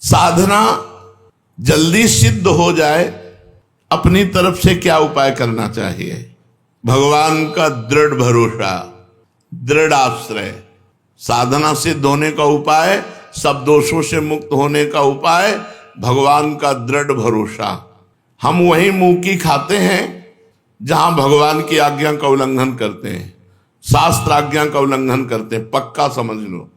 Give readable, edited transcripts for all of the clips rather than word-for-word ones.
साधना जल्दी सिद्ध हो जाए, अपनी तरफ से क्या उपाय करना चाहिए? भगवान का दृढ़ भरोसा, दृढ़ आश्रय। साधना सिद्ध होने का उपाय, सब दोषों से मुक्त होने का उपाय, भगवान का दृढ़ भरोसा। हम वही मुंह की खाते हैं जहां भगवान की आज्ञा का उल्लंघन करते हैं, शास्त्र आज्ञा का उल्लंघन करते हैं। पक्का समझ लो,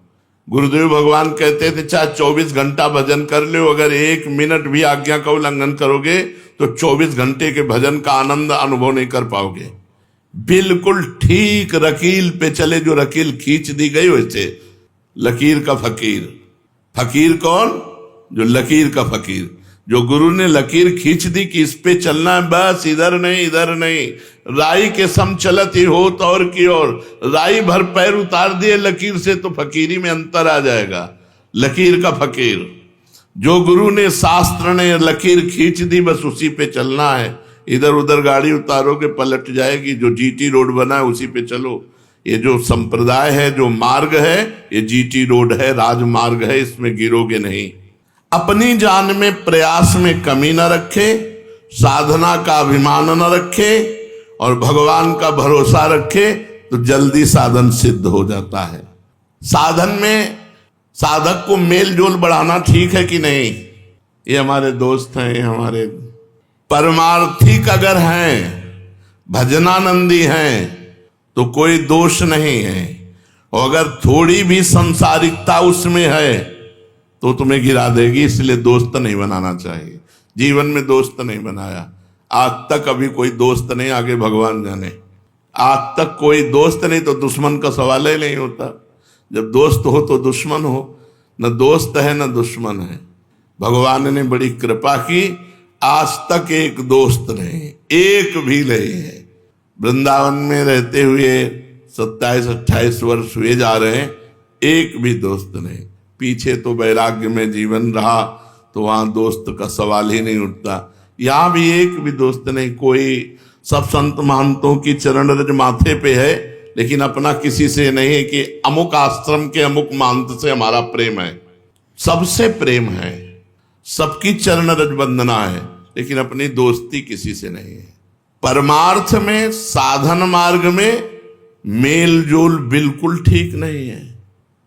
गुरुदेव भगवान कहते थे चाहे 24 घंटा भजन कर लो, अगर 1 मिनट भी आज्ञा का उल्लंघन करोगे तो 24 घंटे के भजन का आनंद अनुभव नहीं कर पाओगे। बिल्कुल ठीक रकील पे चले, जो रकील खींच दी गई वैसे लकीर का फकीर। फकीर कौन? जो लकीर का फकीर, जो गुरु ने लकीर खींच दी कि इस पे चलना है, बस इधर नहीं इधर नहीं। राई के सम चलत ही हो तो और की ओर, राई भर पैर उतार दिए लकीर से तो फकीरी में अंतर आ जाएगा। लकीर का फकीर, जो गुरु ने शास्त्र ने लकीर खींच दी बस उसी पे चलना है। इधर उधर गाड़ी उतारोगे पलट जाएगी। जो जीटी रोड बना है उसी पे चलो। ये जो संप्रदाय है, जो मार्ग है, ये जीटी रोड है, राजमार्ग है, इसमें गिरोगे नहीं। अपनी जान में प्रयास में कमी न रखे, साधना का अभिमान न रखे और भगवान का भरोसा रखे तो जल्दी साधन सिद्ध हो जाता है। साधन में साधक को मेल जोल बढ़ाना ठीक है कि नहीं? ये हमारे दोस्त हैं, ये हमारे परमार्थिक अगर हैं, भजनानंदी हैं तो कोई दोष नहीं है। और अगर थोड़ी भी संसारिकता उसमें है तो तुम्हें गिरा देगी। इसलिए दोस्त नहीं बनाना चाहिए। जीवन में दोस्त नहीं बनाया आज तक, अभी कोई दोस्त नहीं, आगे भगवान जाने। आज तक कोई दोस्त नहीं तो दुश्मन का सवाल ही नहीं होता। जब दोस्त हो तो दुश्मन हो, न दोस्त है न दुश्मन है। भगवान ने बड़ी कृपा की, आज तक एक दोस्त नहीं, एक भी नहीं है। वृंदावन में रहते हुए 27-28 वर्ष हुए जा रहे हैं, एक भी दोस्त नहीं। पीछे तो वैराग्य में जीवन रहा तो वहां दोस्त का सवाल ही नहीं उठता। यहां भी एक भी दोस्त नहीं। कोई सब संत महंतों की चरण रज माथे पे है, लेकिन अपना किसी से नहीं है कि अमुक आश्रम के अमुक महंत से हमारा प्रेम है। सबसे प्रेम है, सबकी चरण रज वंदना है, लेकिन अपनी दोस्ती किसी से नहीं है। परमार्थ में, साधन मार्ग में मेल जोल बिल्कुल ठीक नहीं है।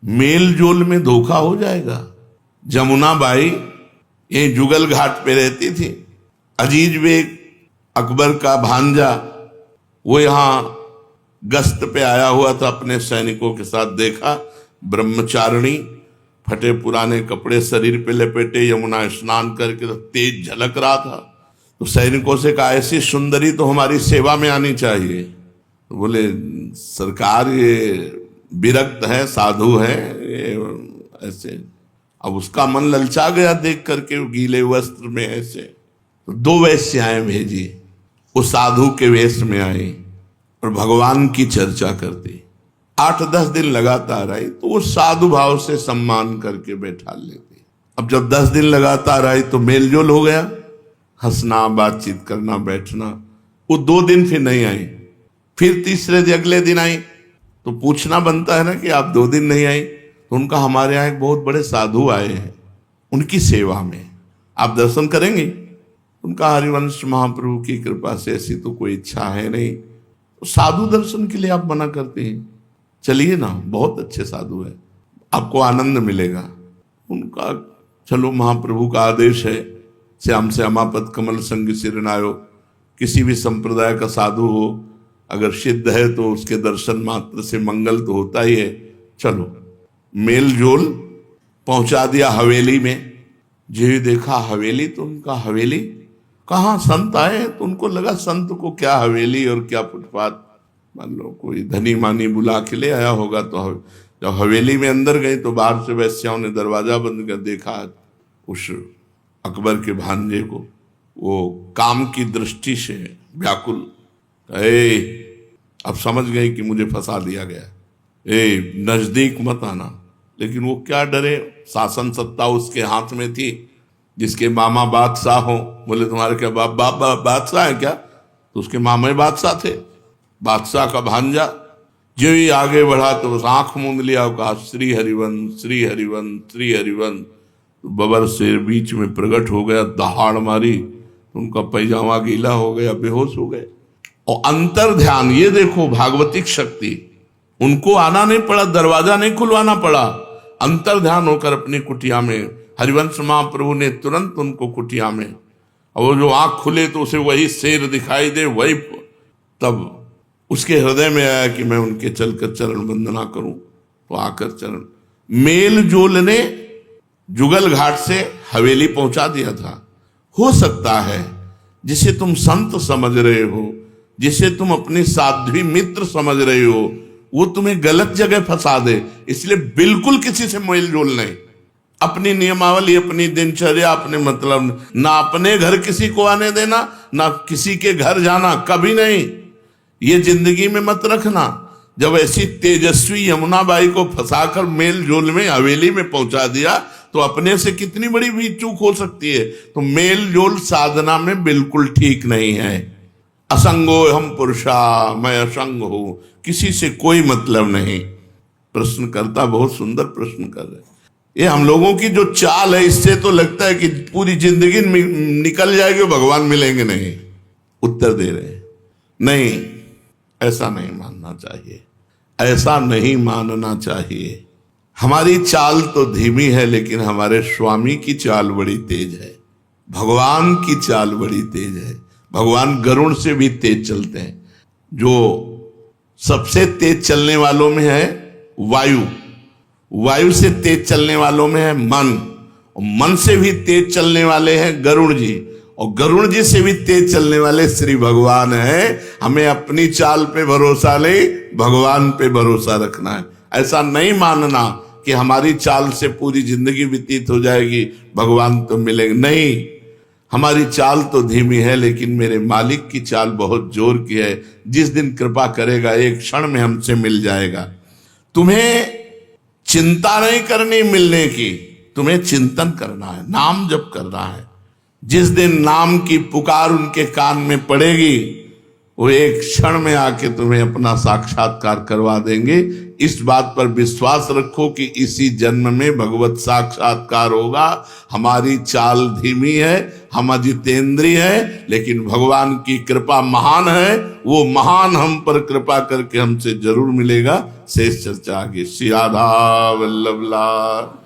मेल जोल में धोखा हो जाएगा। जमुना बाई ये जुगल घाट पे रहती थी। अजीज बेग अकबर का भांजा, वो यहां गश्त पे आया हुआ था, अपने सैनिकों के साथ देखा ब्रह्मचारिणी, फटे पुराने कपड़े शरीर पे लपेटे, यमुना स्नान करके तो तेज झलक रहा था। तो सैनिकों से कहा ऐसी सुंदरी तो हमारी सेवा में आनी चाहिए। तो बोले सरकार ये विरक्त है, साधु है, ये ऐसे। अब उसका मन ललचा गया देख करके, गीले वस्त्र में ऐसे। तो 2 वेश्याएं भेजी, वो साधु के वेश में आई और भगवान की चर्चा करती। 8-10 दिन लगातार आई तो वो साधु भाव से सम्मान करके बैठा लेती। अब जब 10 दिन लगातार आई तो मेलजोल हो गया, हंसना, बातचीत करना, बैठना। वो 2 दिन फिर नहीं आई। फिर तीसरे दिन, अगले दिन आई तो पूछना बनता है ना कि आप 2 दिन नहीं आई। तो उनका हमारे यहाँ एक बहुत बड़े साधु आए हैं, उनकी सेवा में आप दर्शन करेंगे? उनका हरिवंश महाप्रभु की कृपा से ऐसी तो कोई इच्छा है नहीं, तो साधु दर्शन के लिए आप मना करते हैं? चलिए ना, बहुत अच्छे साधु है, आपको आनंद मिलेगा। उनका चलो, महाप्रभु का आदेश है, श्याम श्यामापद कमल संग सिरनायो। किसी भी संप्रदाय का साधु हो, अगर सिद्ध है तो उसके दर्शन मात्र से मंगल तो होता ही है। चलो, मेल जोल पहुंचा दिया हवेली में। जो देखा हवेली, तो उनका हवेली कहाँ, संत आए तो उनको लगा संत को क्या हवेली और क्या फुटपाथ, मान लो कोई धनी मानी बुला के ले आया होगा। तो जब हवेली में अंदर गए तो बाहर से वैश्याओं ने दरवाजा बंद कर देखा उस अकबर के भांजे को, वो काम की दृष्टि से व्याकुल। अब समझ गए कि मुझे फंसा दिया गया, नजदीक मत आना। लेकिन वो क्या डरे, शासन सत्ता उसके हाथ में थी। जिसके मामा बादशाह हो, बोले तुम्हारे क्या बाप बादशाह है क्या? तो उसके मामा ही बादशाह थे, बादशाह का भांजा। जो ही आगे बढ़ा तो बस आंख मूंद लिया और कहा श्री हरिवंश, श्री हरिवंश, श्री हरिवंश। बबर शेर बीच में प्रकट हो गया, दहाड़ मारी, उनका पैजामा गीला हो गया, बेहोश हो गए। और अंतर ध्यान, ये देखो भागवतिक शक्ति, उनको आना नहीं पड़ा, दरवाजा नहीं खुलवाना पड़ा, अंतर ध्यान होकर अपनी कुटिया में हरिवंश महाप्रभु ने तुरंत उनको कुटिया में, और वो जो आंख खुले तो उसे वही शेर दिखाई दे, वही, तब उसके हृदय में आया कि मैं उनके चलकर चरण वंदना करूं। तो आकर चरण, मेल जोल ने जुगल घाट से हवेली पहुंचा दिया था। हो सकता है जिसे तुम संत समझ रहे हो, जिसे तुम अपनी साध्वी मित्र समझ रहे हो, वो तुम्हें गलत जगह फंसा दे, इसलिए बिल्कुल किसी से मेल जोल नहीं। अपनी नियमावली, अपनी दिनचर्या, अपने मतलब, ना अपने घर किसी को आने देना, ना किसी के घर जाना, कभी नहीं। ये जिंदगी में मत रखना। जब ऐसी तेजस्वी यमुनाबाई को फंसाकर मेल जोल में हवेली में पहुंचा दिया, तो अपने से कितनी बड़ी भी चूक हो सकती है। तो मेल जोल साधना में बिल्कुल ठीक नहीं है। असंगो हम पुरुषा, मैं असंग हूं, किसी से कोई मतलब नहीं। प्रश्नकर्ता बहुत सुंदर प्रश्न कर रहे हैं। ये हम लोगों की जो चाल है, इससे तो लगता है कि पूरी जिंदगी निकल जाएगी, भगवान मिलेंगे नहीं। उत्तर दे रहे हैं, नहीं, ऐसा नहीं मानना चाहिए, ऐसा नहीं मानना चाहिए। हमारी चाल तो धीमी है, लेकिन हमारे स्वामी की चाल बड़ी तेज है, भगवान की चाल बड़ी तेज है। भगवान गरुड़ से भी तेज चलते हैं। जो सबसे तेज चलने वालों में है वायु, वायु से तेज चलने वालों में है मन, और मन से भी तेज चलने वाले हैं गरुड़ जी, और गरुड़ जी से भी तेज चलने वाले श्री भगवान है। हमें अपनी चाल पे भरोसा नहीं, भगवान पे भरोसा रखना है। ऐसा नहीं मानना कि हमारी चाल से पूरी जिंदगी व्यतीत हो जाएगी, भगवान तो मिलेंगे नहीं। हमारी चाल तो धीमी है, लेकिन मेरे मालिक की चाल बहुत जोर की है। जिस दिन कृपा करेगा, एक क्षण में हमसे मिल जाएगा। तुम्हें चिंता नहीं करनी मिलने की, तुम्हें चिंतन करना है, नाम जप करना है। जिस दिन नाम की पुकार उनके कान में पड़ेगी, वो एक क्षण में आके तुम्हें अपना साक्षात्कार करवा देंगे। इस बात पर विश्वास रखो कि इसी जन्म में भगवत साक्षात्कार होगा। हमारी चाल धीमी है, हम अजितेंद्रिय है, लेकिन भगवान की कृपा महान है। वो महान हम पर कृपा करके हमसे जरूर मिलेगा। शेष चर्चा आगे। श्री राधा वल्लभ लाल।